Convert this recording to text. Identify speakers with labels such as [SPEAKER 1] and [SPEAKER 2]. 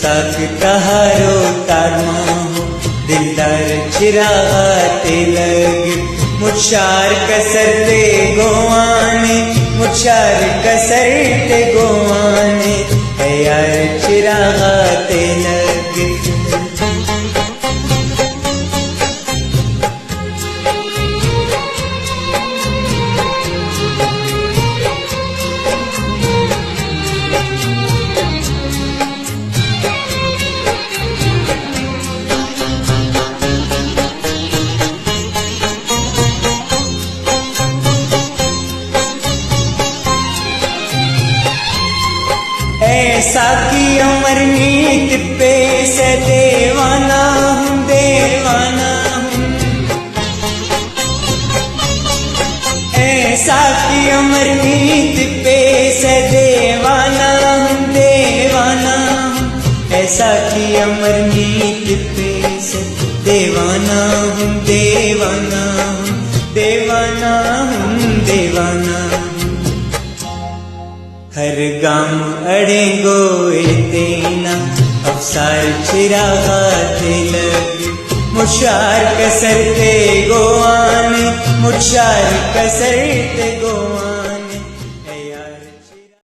[SPEAKER 1] साक तहारो तारमा हो दिलदार चिरागाते लग मुझार कसरते गोवाने मुझार कसरते गोवाने है यार चिरागाते लग ऐसा की अमर नीत पे से देवाना हूँ देवाना हूँ ऐसा की अमर नीत पे से देवाना हूँ देवाना हूँ ऐसा की अमर नीत पे से देवाना हूँ देवाना हूँ देवाना हूँ देवाना हर गाम अड़ेगो तेना अफसार चिरागाते लग मुझार कसरते गोवाने मुझार कसरते गोवाने।